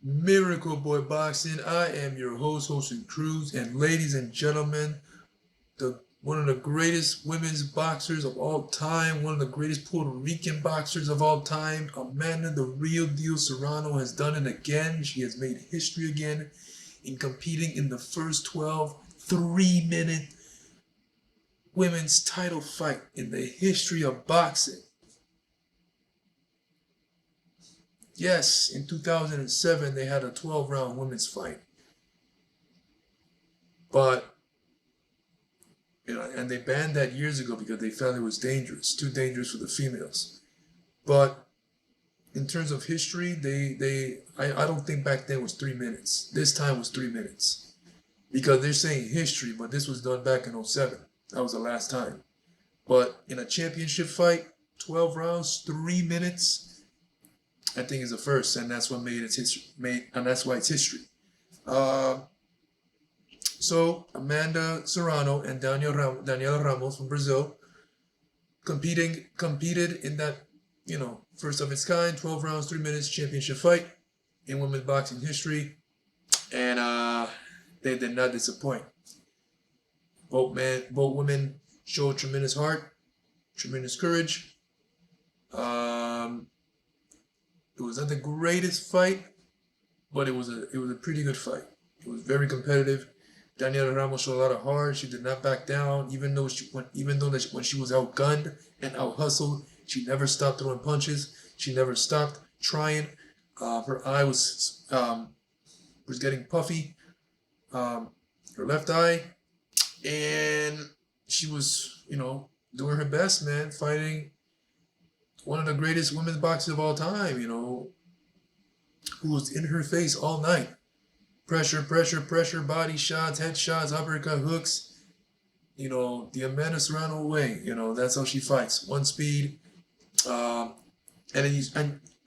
Miracle Boy Boxing. I am your host, Hosting Cruz, and ladies and gentlemen, the one of the greatest women's boxers of all time, one of the greatest Puerto Rican boxers of all time, Amanda the Real Deal Serrano has done it again. She has made history again in competing in the first 12 3-minute women's title fight in the history of boxing. Yes, in 2007 they had a 12-round women's fight, but and they banned that years ago because they felt it was dangerous, too dangerous for the females. But in terms of history, I don't think back then was 3 minutes. This time was 3 minutes because they're saying history, but this was done back in '07. That was the last time. But in a championship fight, 12 rounds, 3 minutes, I think is a first, and that's what made its history. And that's why it's history. Uh, so Amanda Serrano and Daniela Ramos from Brazil competed in that first of its kind, 12 rounds, 3 minutes championship fight in women's boxing history, and they did not disappoint. Both women showed tremendous heart, tremendous courage. Um, it was not the greatest fight, but it was a pretty good fight. It was very competitive. Daniela Ramos showed a lot of heart. She did not back down, when she was outgunned and out hustled, she never stopped throwing punches. She never stopped trying. Her eye was getting puffy. Her left eye, and she was doing her best, man, fighting one of the greatest women's boxers of all time. Who was in her face all night. Pressure, pressure, pressure, body shots, head shots, uppercut, hooks. The Amanda Serrano way. That's how she fights. One speed. And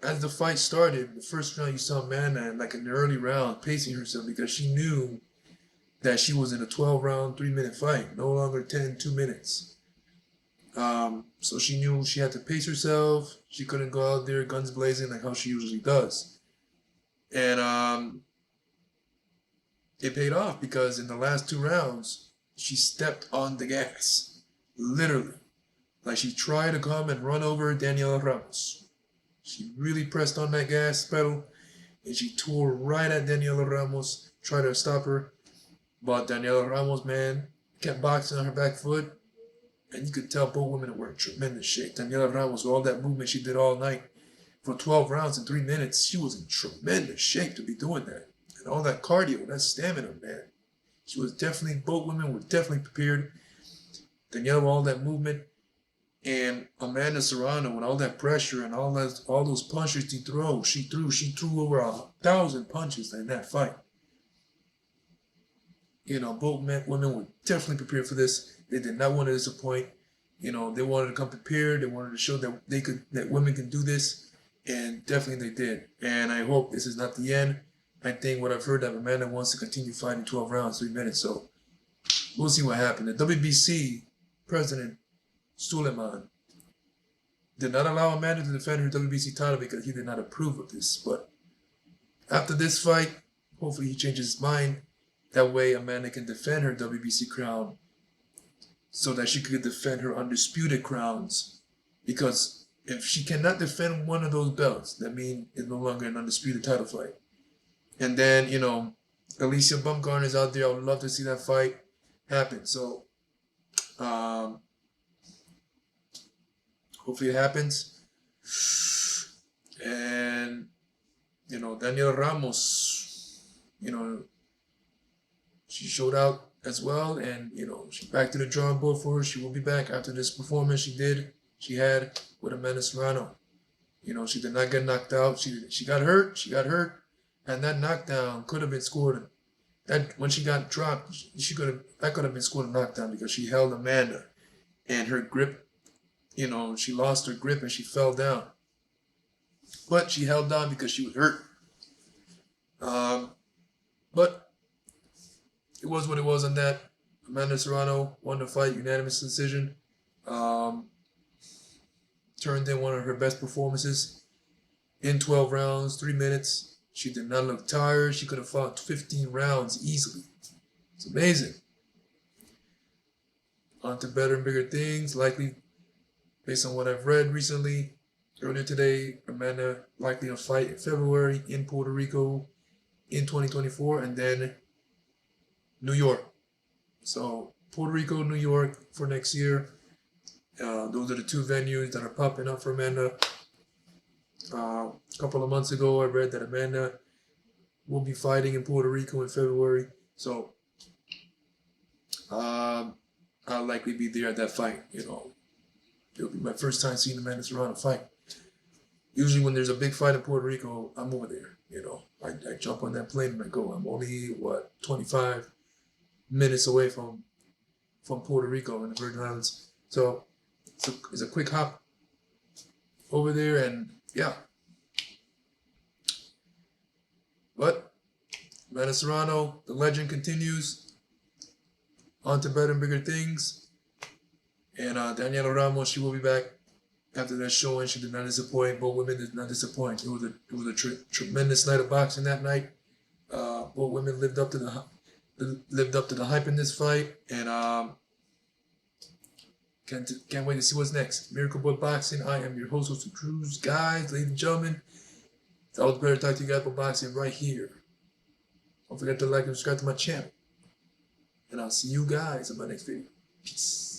as the fight started, the first round you saw Amanda, like in the early round, pacing herself because she knew that she was in a 12-round, 3-minute fight, no longer 10, 2 minutes. So she knew she had to pace herself. She couldn't go out there guns blazing like how she usually does. And it paid off because in the last 2 rounds, she stepped on the gas. Literally. Like she tried to come and run over Daniela Ramos. She really pressed on that gas pedal and she tore right at Daniela Ramos, tried to stop her. But Daniela Ramos, man, kept boxing on her back foot. And you could tell both women were in tremendous shape. Daniela Ramos, with all that movement she did all night for 12 rounds in 3 minutes, she was in tremendous shape to be doing that. And all that cardio, that stamina, man. Both women were definitely prepared. Daniela with all that movement. And Amanda Serrano with all that pressure and all those punches she threw over 1,000 punches in that fight. Both women were definitely prepared for this. They did not want to disappoint. They wanted to come prepared. They wanted to show that women can do this, and definitely they did. And I hope this is not the end. I think what I've heard that Amanda wants to continue fighting 12 rounds, 3 minutes. So we'll see what happened. The WBC president Suleiman did not allow Amanda to defend her WBC title because he did not approve of this. But after this fight, hopefully he changes his mind. That way Amanda can defend her WBC crown so that she could defend her undisputed crowns. Because if she cannot defend one of those belts, that means it's no longer an undisputed title fight. And then, Alicia Bumgarner's out there. I would love to see that fight happen. So, hopefully it happens. And, Daniela Ramos, she showed out as well. And, she's back to the drawing board for her. She will be back after this performance she had with Amanda Serrano. She did not get knocked out. She got hurt. And that knockdown could have been scored. That when she got dropped, that could have been scored a knockdown because she held Amanda, and her grip, she lost her grip and she fell down. But she held on because she was hurt. But it was what it was on that. Amanda Serrano won the fight, unanimous decision. Turned in one of her best performances in 12 rounds, 3 minutes. She did not look tired. She could have fought 15 rounds easily. It's amazing. On to better and bigger things. Likely, based on what I've read recently, earlier today, Amanda likely a fight in February in Puerto Rico in 2024, and then New York. So Puerto Rico, New York for next year. Those are the two venues that are popping up for Amanda. A couple of months ago, I read that Amanda will be fighting in Puerto Rico in February. So I'll likely be there at that fight. It'll be my first time seeing Amanda Serrano fight. Usually when there's a big fight in Puerto Rico, I'm over there. I jump on that plane and I go. I'm only 25 minutes away from Puerto Rico in the Virgin Islands. So it's a quick hop over there, and yeah. But Amanda Serrano, the legend continues. On to better and bigger things. And Daniela Ramos, she will be back after that showing. She did not disappoint. Both women did not disappoint. It was a tremendous night of boxing that night. Both women lived up to the hype in this fight, and can't wait to see what's next. Miracle Boy Boxing. I am your host, Jose Cruz. Guys, ladies and gentlemen, it's always better to talk to you guys about boxing right here. Don't forget to like and subscribe to my channel. And I'll see you guys in my next video. Peace.